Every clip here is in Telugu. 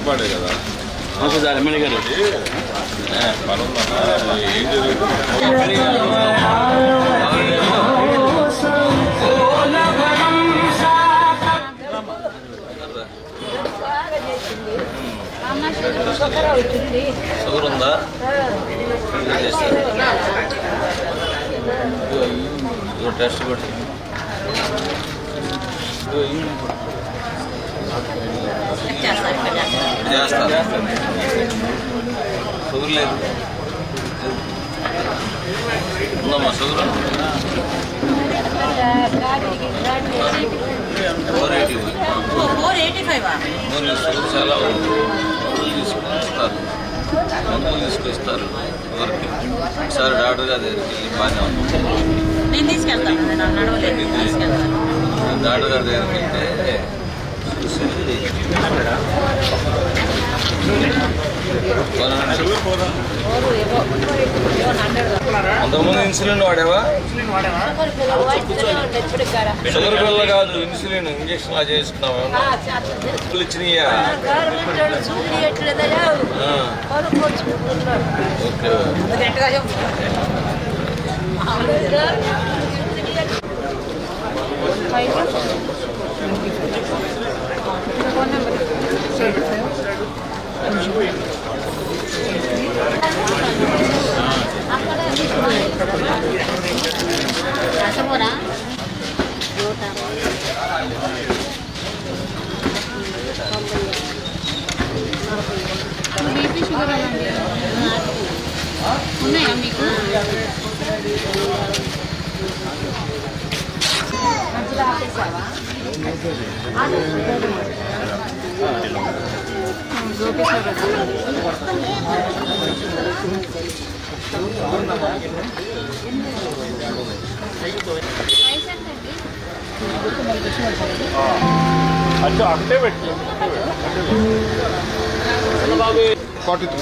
పడే కదా ఎమ్మెల్యే గారు ఏం జరుగుతుంది షుగర్ ఉందా టెస్ట్ కొట్టి చేస్తారు షుగర్ లేదు ఉందమ్మా షుగర్ 485 షుగర్ చాలా మందులు తీసుకొస్తారు షుగర్కి ఒకసారి డాక్టర్ గారి దగ్గరికి వెళ్ళి బాగానే ఉంది డాక్టర్ గారి దగ్గరికి వెళ్తే అంతకుముందు ఇన్సులిన్ వాడేవా షుగర్ పిల్ల కాదు ఇన్సులిన్ ఇంజక్షన్ లా చేసుకున్నావా ఇచ్చినాయా ఓకే బీపీ షుగర్ ఉన్నాయా మీకు? अच्छा अंटे పెట్టి 43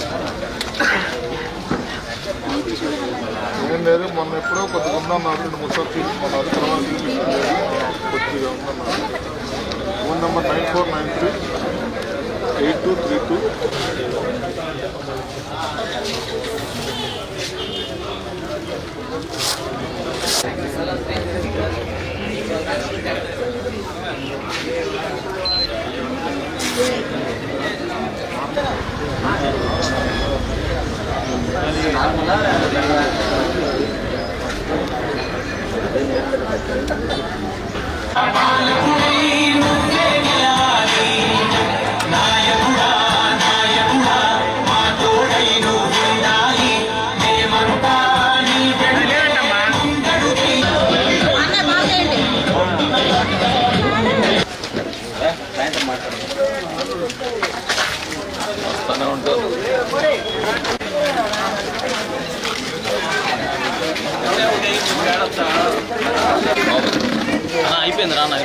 ఏం లేదు మొన్న ఎప్పుడో కొద్దిగా ఉందన్నారు 2 ముసార్లు తీసుకున్నారు తర్వాత కొద్దిగా ఉందన్నారు ఫోన్ నెంబర్ అయిపోయింది రాన్న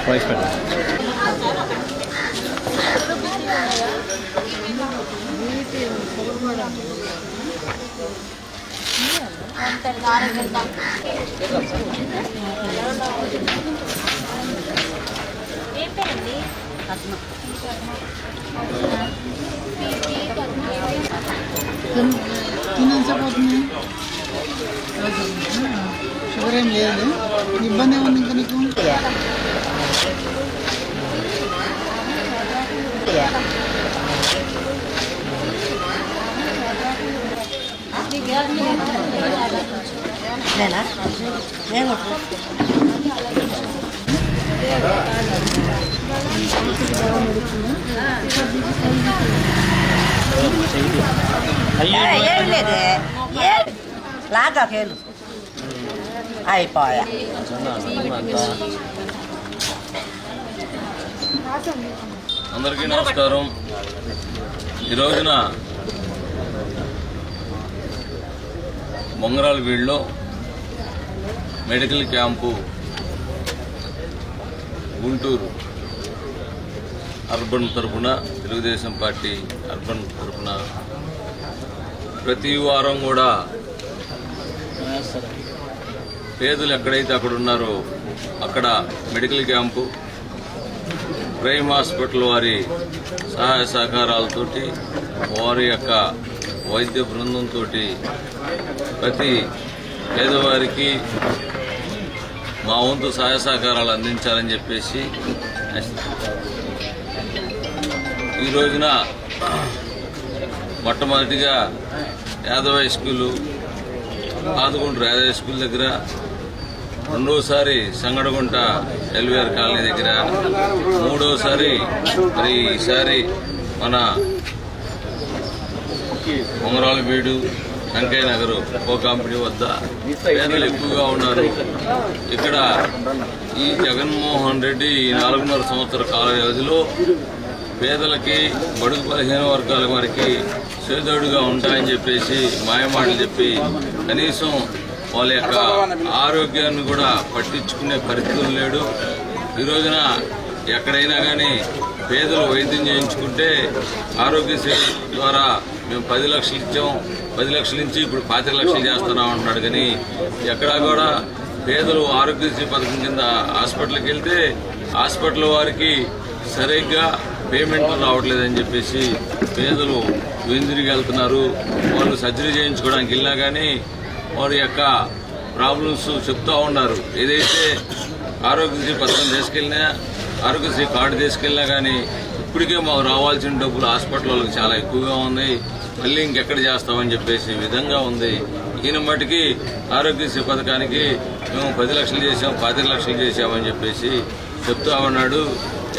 ప్రైస్ పెట్టండి. ఏం పేరండి? షుగర్ ఏం లేదు, ఇబ్బంది ఏముంది ఇంకా నీకు? నేనా నేను ఏం లేదే లాగా కేలు అయిపోయా. అందరికీ నమస్కారం. ఈ రోజున మొంగరాలవీడులో మెడికల్ క్యాంపు గుంటూరు అర్బన్ తరఫున, తెలుగుదేశం పార్టీ అర్బన్ తరఫున ప్రతి వారం కూడా పేదలు ఎక్కడైతే అక్కడ ఉన్నారో అక్కడ మెడికల్ క్యాంపు, ప్రైమ్ హాస్పిటల్ వారి సహాయ సహకారాలతోటి, వారి యొక్క వైద్య బృందంతో ప్రతి పేదవారికి మా వంతు సహాయ సహకారాలు అందించాలని చెప్పేసి ఈ రోజున మొట్టమొదటిగా Yadava high school, Adugunturu Yadava high school దగ్గర, రెండోసారి సంగడగుంట ఎల్వీఆర్ కాలనీ దగ్గర, మూడోసారి మరి ఈసారి మన మొంగరాలవీడు వెంకయ్య నగర్ కో కంపెనీ వద్ద పేదలు ఎక్కువగా ఉన్నారు. ఇక్కడ ఈ జగన్మోహన్ రెడ్డి ఈ 4.5 సంవత్సర కాల వ్యవధిలో పేదలకి, బడుగు బలహీన వర్గాల వారికి చేదోడుగా ఉంటాయని చెప్పేసి మాయమాటలు చెప్పి కనీసం వాళ్ళ యొక్క ఆరోగ్యాన్ని కూడా పట్టించుకునే పరిస్థితులు లేడు. ఈ రోజున ఎక్కడైనా కానీ పేదలు వైద్యం చేయించుకుంటే ఆరోగ్యశ్రీ ద్వారా మేము 10 లక్షలు ఇచ్చాం, 10 లక్షల నుంచి ఇప్పుడు 25 లక్షలు చేస్తున్నాం అంటున్నాడు. కానీ ఎక్కడా కూడా పేదలు ఆరోగ్యశ్రీ పథకం కింద హాస్పిటల్కి వెళ్తే హాస్పిటల్ వారికి సరిగ్గా పేమెంట్లు రావట్లేదని చెప్పేసి పేదలు వెందిరిగి వెళ్తున్నారు. వాళ్ళు సర్జరీ చేయించుకోవడానికి వెళ్ళినా కానీ వారి యొక్క ప్రాబ్లమ్స్ చెప్తూ ఉన్నారు. ఏదైతే ఆరోగ్యశ్రీ పథకం తీసుకెళ్ళినా, ఆరోగ్యశ్రీ కార్డు తీసుకెళ్ళినా కానీ ఇప్పటికే మాకు రావాల్సిన డబ్బులు హాస్పిటల్ వాళ్ళకి చాలా ఎక్కువగా ఉన్నాయి, మళ్ళీ ఇంకెక్కడ చేస్తామని చెప్పేసి విధంగా ఉంది. ఈయన మటుకి ఆరోగ్యశ్రీ పథకానికి మేము 10 లక్షలు చేసాం, 25 లక్షలు చేసామని చెప్పేసి చెప్తా ఉన్నాడు.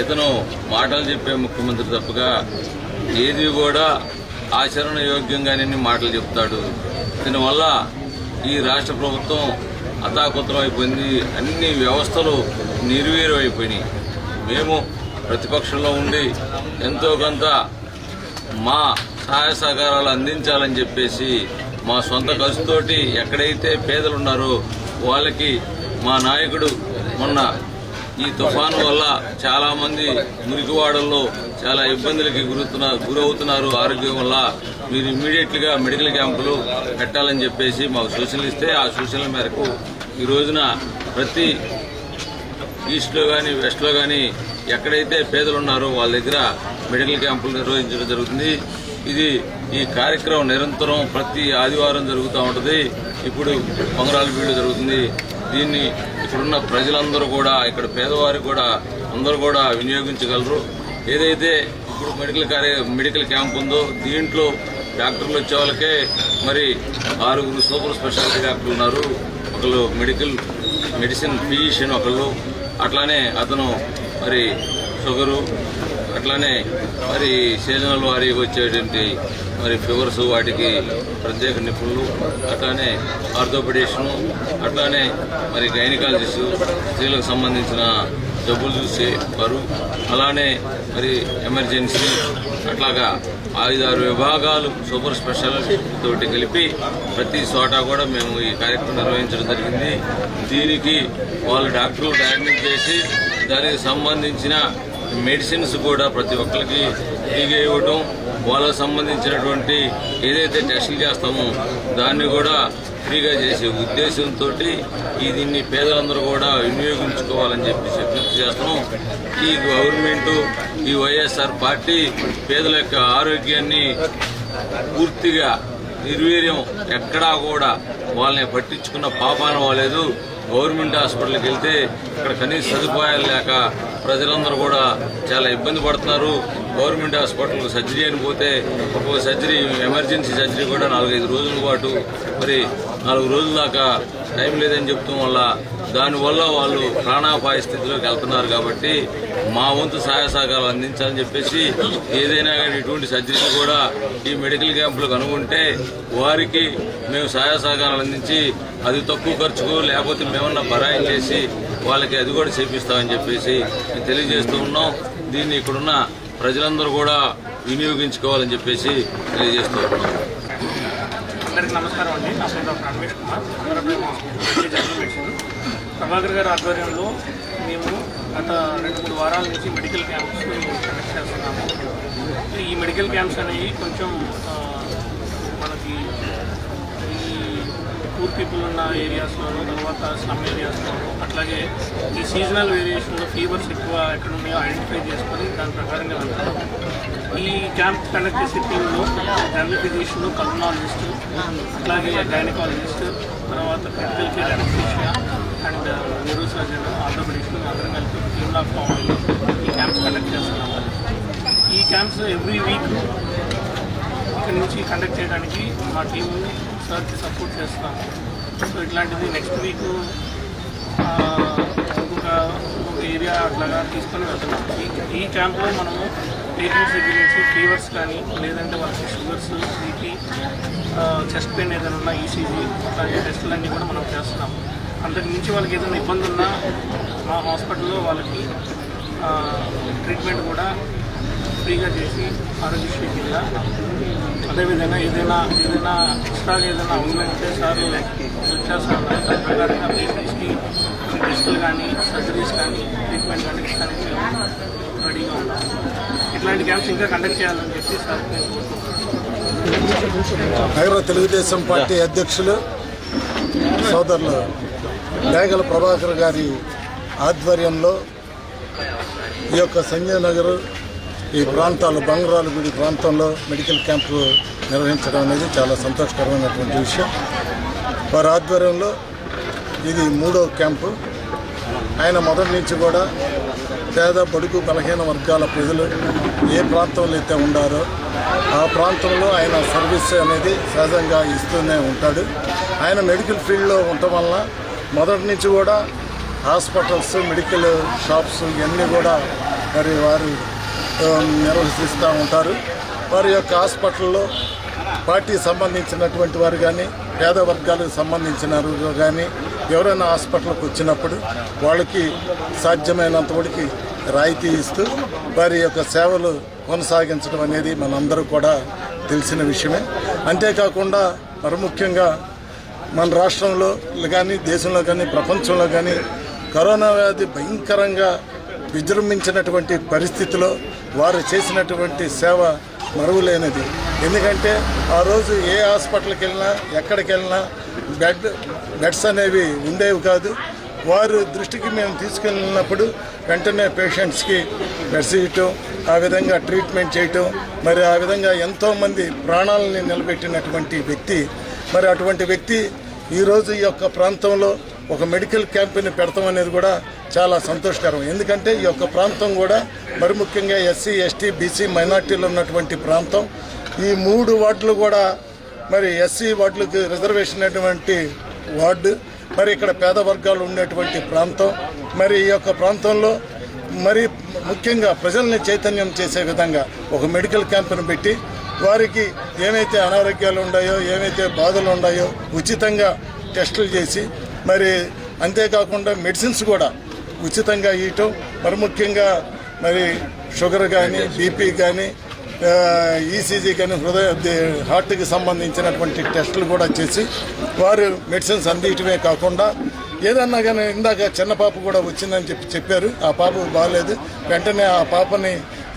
ఇతను మాటలు చెప్పే ముఖ్యమంత్రి తప్పగా ఏది కూడా ఆచరణ యోగ్యంగానే మాటలు చెప్తాడు. దీనివల్ల ఈ రాష్ట్ర ప్రభుత్వం అతాకుతం అయిపోయింది, అన్ని వ్యవస్థలు నిర్వీర్యం అయిపోయినాయి. మేము ప్రతిపక్షంలో ఉండి ఎంతో కొంత మా సహాయ సహకారాలు అందించాలని చెప్పేసి మా సొంత ఖర్చుతోటి ఎక్కడైతే పేదలు ఉన్నారో వాళ్ళకి మా నాయకుడు మొన్న ఈ తుఫాను వల్ల చాలా మంది మురికివాడల్లో చాలా ఇబ్బందులకి గురవుతున్నారు ఆరోగ్యం వల్ల, మీరు ఇమ్మీడియట్గా మెడికల్ క్యాంపులు పెట్టాలని చెప్పేసి మాకు సూచనలు ఇస్తే ఆ సూచనల మేరకు ఈ రోజున ప్రతి ఈస్ట్లో కానీ వెస్ట్లో కానీ ఎక్కడైతే పేదలు ఉన్నారో వాళ్ళ దగ్గర మెడికల్ క్యాంపులు నిర్వహించడం జరుగుతుంది. ఈ కార్యక్రమం నిరంతరం ప్రతి ఆదివారం జరుగుతూ ఉంటుంది. ఇప్పుడు మొంగరాలవీడు జరుగుతుంది. దీన్ని ఇక్కడున్న ప్రజలందరూ కూడా, ఇక్కడ పేదవారు కూడా అందరూ కూడా వినియోగించగలరు. ఏదైతే ఇప్పుడు మెడికల్ క్యాంప్ ఉందో దీంట్లో డాక్టర్లు వచ్చే వాళ్ళకే మరి 6 సూపర్ స్పెషాలిటీ డాక్టర్లు ఉన్నారు. ఒకళ్ళు మెడిసిన్ ఫిజిషియన్ ఒకళ్ళు, అట్లానే అతను మరి షుగరు, అట్లానే మరి సీజనల్ వారికి వచ్చేటువంటి మరి ఫీవర్స్ వాటికి ప్రత్యేక నిపుణులు, అట్లానే ఆర్థోపెడిషను, అట్లానే మరి గైనకాలజిస్టు, స్త్రీలకు సంబంధించిన జబ్బులు చూసే వారు, అలానే మరి ఎమర్జెన్సీ, అట్లాగా 5-6 విభాగాలు సూపర్ స్పెషాలిటీ తోటి కలిపి ప్రతి చోట కూడా మేము ఈ కార్యక్రమం నిర్వహించడం జరిగింది. దీనికి వాళ్ళు డాక్టర్లు డయాగ్నోస్ చేసి దానికి సంబంధించిన మెడిసిన్స్ కూడా ప్రతి ఒక్కరికి ఫ్రీగా ఇవ్వటం, వాళ్ళకు సంబంధించినటువంటి ఏదైతే టెస్టులు చేస్తామో దాన్ని కూడా ఫ్రీగా చేసే ఉద్దేశంతో దీన్ని పేదలందరూ కూడా వినియోగించుకోవాలని చెప్పి విజ్ఞప్తి చేస్తున్నాం. ఈ గవర్నమెంట్, ఈ వైఎస్ఆర్ పార్టీ పేదల యొక్క ఆరోగ్యాన్ని పూర్తిగా నిర్వీర్యం, ఎక్కడా కూడా వాళ్ళని పట్టించుకున్న పాపాన వాలేదు. గవర్నమెంట్ హాస్పిటల్కి వెళ్తే ఇక్కడ కనీస సదుపాయాలు లేక ప్రజలందరూ కూడా చాలా ఇబ్బంది పడుతున్నారు. గవర్నమెంట్ హాస్పిటల్ సర్జరీ అని పోతే ఒక్కొక్క సర్జరీ ఎమర్జెన్సీ సర్జరీ కూడా 4-5 రోజుల పాటు మరి 4 రోజుల దాకా టైం లేదని చెప్తాం వల్ల దానివల్ల వాళ్ళు ప్రాణాపాయ స్థితిలోకి వెళ్తున్నారు. కాబట్టి మా వంతు సహాయ సహకారాలు అందించాలని చెప్పేసి ఏదైనా కానీ ఇటువంటి సర్జరీలు కూడా ఈ మెడికల్ క్యాంపులకు అనుకుంటే వారికి మేము సహాయ సహకారాలు అందించి అది తక్కువ ఖర్చుకు లేకపోతే మేమన్నా బరాయి చేసి వాళ్ళకి అది కూడా చేపిస్తామని చెప్పేసి మేము తెలియజేస్తూ ఉన్నాం. దీన్ని ఇక్కడున్న ప్రజలందరూ కూడా వినియోగించుకోవాలని చెప్పేసి తెలియజేస్తూ ఉన్నాం. అందరికీ నమస్కారం అండి. నా పేరు doctor Ramesh Kumar, general medicine. Prabhakar గారి ఆధ్వర్యంలో మేము గత 2-3 వారాల నుంచి మెడికల్ క్యాంప్స్ కండక్ట్ చేస్తున్నాము. ఈ మెడికల్ క్యాంప్స్ అనేవి కొంచెం మనకి ఈ పూర్ పీపుల్ ఉన్న ఏరియాస్లోనూ, తర్వాత స్లమ్ ఏరియాస్లోనూ, అట్లాగే ఈ సీజనల్ వేరియేషన్లో ఫీవర్స్ ఎక్కువ ఎక్కడ ఉన్నాయో ఐడెంటిఫై చేసుకొని దాని ప్రకారంగా వెళ్తాం. ఈ క్యాంప్ కండక్ట్ చేసే టీంలో జనరల్ ఫిజిషియన్, పల్మనాలజిస్ట్, అట్లాగే గైనకాలజిస్ట్, తర్వాత critical care anaesthesia and neuro surgeon, orthopaedics అందరం కలిపి టీమ్ ఆఫ్ ఫామ్ అయ్యి ఈ క్యాంప్స్ కండక్ట్ చేస్తున్నాము. ఈ క్యాంప్స్ ఎవ్రీ వీక్ ఇక్కడ నుంచి కండక్ట్ చేయడానికి మా టీము సార్కి సపోర్ట్ చేస్తున్నాము. సో ఇట్లాంటిది నెక్స్ట్ వీక్ ఇంకొక ఏరియా అట్లాగా తీసుకొని వెళ్తున్నాం. ఈ క్యాంప్లో మనము పేషెంట్స్ దగ్గర నుంచి ఫీవర్స్ కానీ, లేదంటే వాళ్ళకి షుగర్స్, బీపీ, చెస్ట్ పెయిన్ ఏదైనా ఉన్నా, ఈసీజీ అట్లాగే టెస్టులన్నీ కూడా మనం చేస్తున్నాము. అంతకు మించి వాళ్ళకి ఏదైనా ఇబ్బంది ఉన్నా మా హాస్పిటల్లో వాళ్ళకి ట్రీట్మెంట్ కూడా ఫ్రీగా చేసి ఆరోగ్యశ్రీ కింద. అదేవిధంగా ఏదైనా ఎక్స్ట్రాగా ఏదైనా అవసరమైతే సార్ హెల్ప్ చేస్తారు. దాని ప్రకారంగా పేషెంట్స్కి టెస్టులు కానీ, సర్జరీస్ కానీ, ట్రీట్మెంట్ కానీ ఇస్తానికి రెడీగా ఉన్నాం. ఇట్లాంటి క్యాంప్స్ ఇంకా కండక్ట్ చేయాలని చెప్పి సార్ నగర తెలుగుదేశం పార్టీ అధ్యక్షులు సోదరులు డేగల ప్రభాకర్ గారి ఆధ్వర్యంలో ఈ యొక్క సంజయ్ నగర్ ఈ ప్రాంతాలు, బంగారాలగుడి ప్రాంతంలో మెడికల్ క్యాంపు నిర్వహించడం అనేది చాలా సంతోషకరమైనటువంటి విషయం. వారి ఆధ్వర్యంలో ఇది 3వ క్యాంపు. ఆయన మొదటి నుంచి కూడా పేద, బడుగు, బలహీన వర్గాల ప్రజలు ఏ ప్రాంతంలో అయితే ఉండారో ఆ ప్రాంతంలో ఆయన సర్వీస్ అనేది సహజంగా ఇస్తూనే ఉంటాడు. ఆయన మెడికల్ ఫీల్డ్లో ఉండటం వలన మొదటి నుంచి కూడా హాస్పిటల్స్, మెడికల్ షాప్స్ ఇవన్నీ కూడా మరి వారు నిర్వహిస్తూ ఉంటారు. వారి యొక్క హాస్పిటల్లో పార్టీకి సంబంధించినటువంటి వారు కానీ, పేద వర్గాలకు సంబంధించిన వారు కానీ ఎవరైనా హాస్పిటల్కి వచ్చినప్పుడు వాళ్ళకి సాధ్యమైనంత వరకు రాయితీ ఇస్తూ వారి యొక్క సేవలు కొనసాగించడం అనేది మనందరూ కూడా తెలిసిన విషయమే. అంతేకాకుండా మరి ముఖ్యంగా మన రాష్ట్రంలో కానీ, దేశంలో కానీ, ప్రపంచంలో కానీ కరోనా వ్యాధి భయంకరంగా విజృంభించినటువంటి పరిస్థితిలో వారు చేసినటువంటి సేవ మరువలేనిది. ఎందుకంటే ఆ రోజు ఏ హాస్పిటల్కి వెళ్ళినా, ఎక్కడికి వెళ్ళినా బెడ్స్ అనేవి ఉండేవి కాదు. వారు దృష్టికి మేము తీసుకెళ్ళినప్పుడు వెంటనే పేషెంట్స్కి బెడ్స్ ఇవ్వటం, ఆ విధంగా ట్రీట్మెంట్ చేయటం, మరి ఆ విధంగా ఎంతోమంది ప్రాణాలని నిలబెట్టినటువంటి వ్యక్తి. మరి అటువంటి వ్యక్తి ఈరోజు ఈ యొక్క ప్రాంతంలో ఒక మెడికల్ క్యాంపుని పెడతాం అనేది కూడా చాలా సంతోషకరం. ఎందుకంటే ఈ యొక్క ప్రాంతం కూడా మరి ముఖ్యంగా ఎస్సీ, ఎస్టీ, బీసీ మైనార్టీలు ఉన్నటువంటి ప్రాంతం. ఈ 3 వార్డులు కూడా మరి ఎస్సీ వార్డులకు రిజర్వేషన్ అయినటువంటి వార్డు. మరి ఇక్కడ పేద వర్గాలు ఉండేటువంటి ప్రాంతం. మరి ఈ యొక్క ప్రాంతంలో మరి ముఖ్యంగా ప్రజల్ని చైతన్యం చేసే విధంగా ఒక మెడికల్ క్యాంపును పెట్టి వారికి ఏమైతే అనారోగ్యాలు ఉన్నాయో, ఏమైతే బాధలు ఉన్నాయో ఉచితంగా టెస్టులు చేసి, మరి అంతేకాకుండా మెడిసిన్స్ కూడా ఉచితంగా ఇవ్వటం. మరి ముఖ్యంగా మరి షుగర్ కానీ, బీపీ కానీ, ఈసీజీ కానీ, హార్ట్కి సంబంధించినటువంటి టెస్టులు కూడా చేసి వారు మెడిసిన్స్ అందించడమే కాకుండా ఏదన్నా కానీ ఇందాక చిన్న పాప కూడా వచ్చిందని చెప్పారు. ఆ పాప బాగాలేదు. వెంటనే ఆ పాపని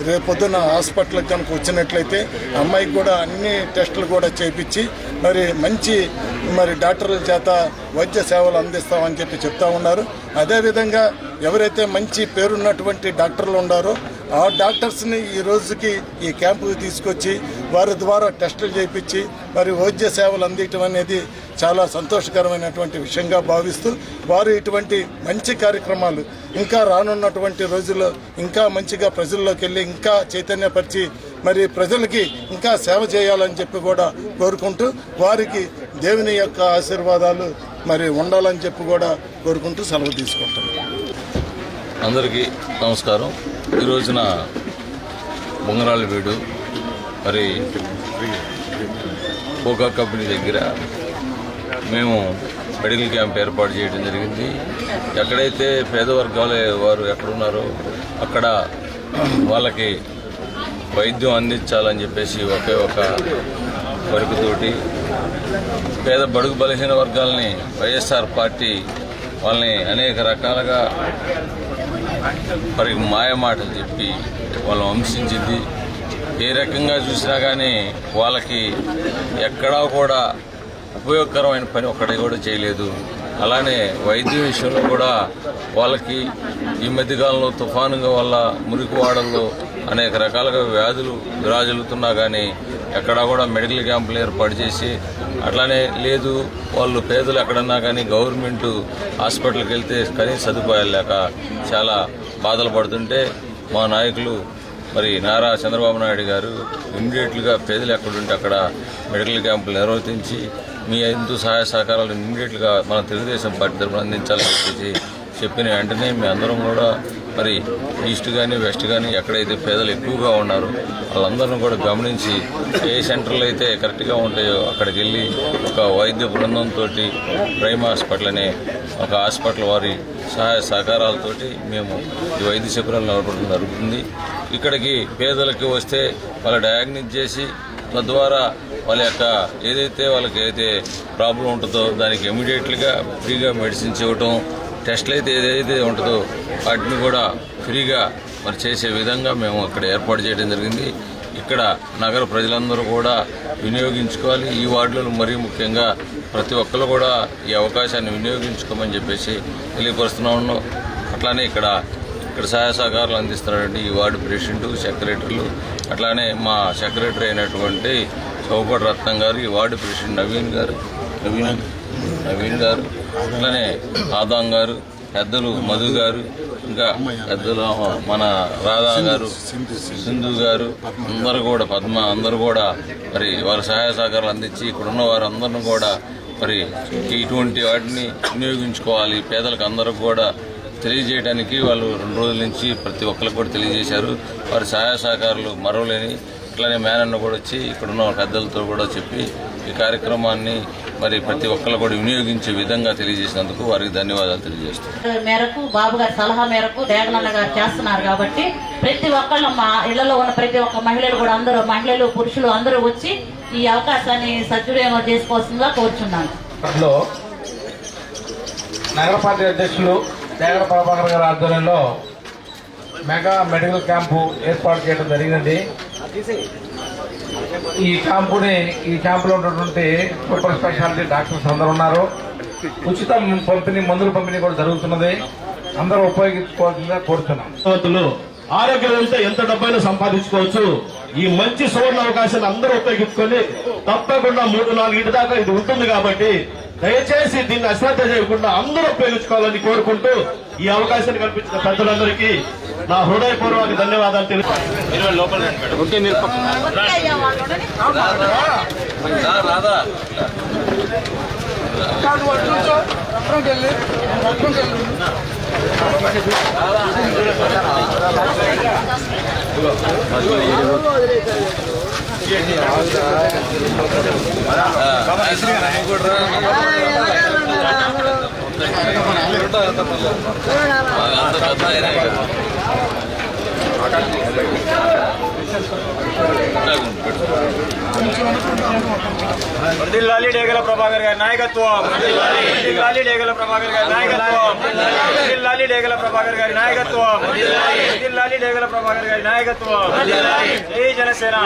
రేపొద్దున హాస్పిటల్కి కనుక వచ్చినట్లయితే అమ్మాయికి కూడా అన్ని టెస్టులు కూడా చేయించి మరి మంచి డాక్టర్ల చేత వైద్య సేవలు అందిస్తామని చెప్తా ఉన్నారు. అదేవిధంగా ఎవరైతే మంచి పేరున్నటువంటి డాక్టర్లు ఉన్నారో ఆ డాక్టర్స్ని ఈ రోజుకి ఈ క్యాంపుకి తీసుకొచ్చి వారి ద్వారా టెస్టులు చేయించి మరి వైద్య సేవలు అందించడం అనేది చాలా సంతోషకరమైనటువంటి విషయంగా భావిస్తూ వారు ఇటువంటి మంచి కార్యక్రమాలు ఇంకా రానున్నటువంటి రోజుల్లో ఇంకా మంచిగా ప్రజల్లోకి వెళ్ళి ఇంకా చైతన్యపరిచి మరి ప్రజలకి ఇంకా సేవ చేయాలని చెప్పి కూడా కోరుకుంటూ వారికి దేవుని యొక్క ఆశీర్వాదాలు మరి ఉండాలని చెప్పి కూడా కోరుకుంటూ సెలవు తీసుకుంటాం. అందరికీ నమస్కారం. ఈ రోజున బొంగరాళ్ళవీడు మరి కోకా కంపెనీ దగ్గర మేము మెడికల్ క్యాంప్ ఏర్పాటు చేయడం జరిగింది. ఎక్కడైతే పేద వర్గాల వారు ఎక్కడున్నారో అక్కడ వాళ్ళకి వైద్యం అందించాలని చెప్పేసి ఒకే ఒక వరకుతోటి పేద బడుగు బలహీన వర్గాలని వైఎస్ఆర్ పార్టీ వాళ్ళని అనేక రకాలుగా మరి మాయమాటలు చెప్పి వాళ్ళని వంశించింది. ఏ రకంగా చూసినా కానీ వాళ్ళకి ఎక్కడా కూడా ఉపయోగకరమైన పని ఒక్కటి కూడా చేయలేదు. అలానే వైద్య విషయంలో కూడా వాళ్ళకి ఈ మధ్యకాలంలో తుఫానుగా వల్ల మురికివాడల్లో అనేక రకాలుగా వ్యాధులు విరాజిల్లుతున్నా కానీ ఎక్కడా కూడా మెడికల్ క్యాంపులు ఏర్పాటు చేసి అట్లానే లేదు వాళ్ళు పేదలు ఎక్కడన్నా కానీ గవర్నమెంట్ హాస్పిటల్కి వెళ్తే కనీస సదుపాయాలు లేక చాలా బాధలు పడుతుంటే మా నాయకులు మరి నారా చంద్రబాబు నాయుడు గారు ఇమ్మీడియట్గా పేదలు ఎక్కడుంటే అక్కడ మెడికల్ క్యాంపులు నిర్వర్తించి మీ ఎంతో సహాయ సహకారాలు ఇమ్మీడియట్గా మన తెలుగుదేశం పార్టీ తరఫున అందించాలని చెప్పేసి చెప్పిన వెంటనే మీ అందరం కూడా మరి ఈస్ట్ కానీ వెస్ట్ కానీ ఎక్కడైతే పేదలు ఎక్కువగా ఉన్నారో వాళ్ళందరినీ కూడా గమనించి ఏ సెంటర్లు అయితే కరెక్ట్గా ఉంటాయో అక్కడికి వెళ్ళి ఒక వైద్య బృందంతో ప్రైమ్ హాస్పిటల్ అనే ఒక హాస్పిటల్ వారి సహాయ సహకారాలతోటి మేము ఈ వైద్య శిబిరాలు నడపడం జరుగుతుంది. ఇక్కడికి పేదలకి వస్తే వాళ్ళ డయాగ్నోస్ చేసి తద్వారా వాళ్ళ యొక్క ఏదైతే వాళ్ళకి అయితే ప్రాబ్లం ఉంటుందో దానికి ఇమీడియట్గా ఫ్రీగా మెడిసిన్స్ ఇవ్వటం, టెస్టులు అయితే ఏదైతే ఉంటుందో వాటిని కూడా ఫ్రీగా మరి చేసే విధంగా మేము ఇక్కడ ఏర్పాటు చేయడం జరిగింది. ఇక్కడ నగర ప్రజలందరూ కూడా వినియోగించుకోవాలి. ఈ వార్డులలో మరీ ముఖ్యంగా ప్రతి ఒక్కరు కూడా ఈ అవకాశాన్ని వినియోగించుకోమని చెప్పేసి తెలియపరుస్తున్నా ఉన్నాం. అట్లానే ఇక్కడ సహాయ సహకారాలు అందిస్తున్నారండి ఈ వార్డు ప్రెసిడెంట్, సెక్రటరీలు, అట్లానే మా సెక్రటరీ అయినటువంటి చౌపటి రత్నం గారు, ఈ వార్డు ప్రెసిడెంట్ నవీన్ గారు, అట్లానే ఆదాం గారు, పెద్దలు మధు గారు, ఇంకా పెద్దలు మన రాధా గారు, సింధు గారు, అందరూ కూడా పద్మ, అందరూ కూడా మరి వారి సహాయ సహకారాలు అందించి ఇక్కడ ఉన్న వారందరిని కూడా మరి ఇటువంటి వాటిని వినియోగించుకోవాలి పేదలకు అందరికి కూడా తెలియజేయడానికి వాళ్ళు 2 రోజుల నుంచి ప్రతి ఒక్కరికి కూడా తెలియజేశారు. వారి సహాయ సహకారాలు మరవలేని. ఇట్లానే మేనన్న కూడా వచ్చి ఇక్కడున్న పెద్దలతో కూడా చెప్పి ఈ కార్యక్రమాన్ని మరి ప్రతి ఒక్కరు కూడా వినియోగించే విధంగా తెలియజేసినందుకు వారికి ధన్యవాదాలు తెలియజేస్తున్నాను. మేరకు బాబు గారి సలహా మేరకు దేగనన్న గారు చేస్తున్నారు కాబట్టి ప్రతి ఒక్కళ్ళు మా ఇళ్లలో ఉన్న ప్రతి ఒక్క మహిళలు కూడా అందరూ మహిళలు పురుషులు అందరూ వచ్చి ఈ అవకాశాన్ని సద్వినియోగం చేసుకోవాల్సిందిగా కోరుచున్నాను. నగర పార్టీ అధ్యక్షులు దేగల ప్రభాకర్ గారి ఆధ్వర్యంలో మెగా మెడికల్ క్యాంపు ఏర్పాటు చేయడం జరిగింది. ఈ క్యాంపులో ఉన్నటువంటి సూపర్ స్పెషాలిటీ డాక్టర్స్ అందరూ ఉన్నారు. ఉచిత మందుల పంపిణీ కూడా జరుగుతున్నది. అందరూ ఉపయోగించుకోవాల్సిందిగా కోరుతున్నాం. ఆరోగ్యం ఉంటే ఎంత డబ్బైనా సంపాదించుకోవచ్చు. ఈ మంచి సువర్ణ అవకాశాన్ని అందరూ ఉపయోగించుకొని తప్పకుండా 3-4 ఇంటి దాకా ఇది ఉంటుంది కాబట్టి దయచేసి దీన్ని అశ్రద్ధ చేయకుండా అందరూ ఉపయోగించుకోవాలని కోరుకుంటూ ఈ అవకాశాన్ని కల్పించిన పెద్దలందరికీ నా హృదయపూర్వక ధన్యవాదాలు తెలుపుతున్నాను. వర్ధిల్లాలి డేగల ప్రభాకర్ గారి నాయకత్వం, వర్ధిల్లాలి డేగల ప్రభాకర్ గారి నాయకత్వం, వర్ధిల్లాలి డేగల ప్రభాకర్ గారి నాయకత్వం, వర్ధిల్లాలి డేగల ప్రభాకర్ గారి నాయకత్వం. జై జనసేన.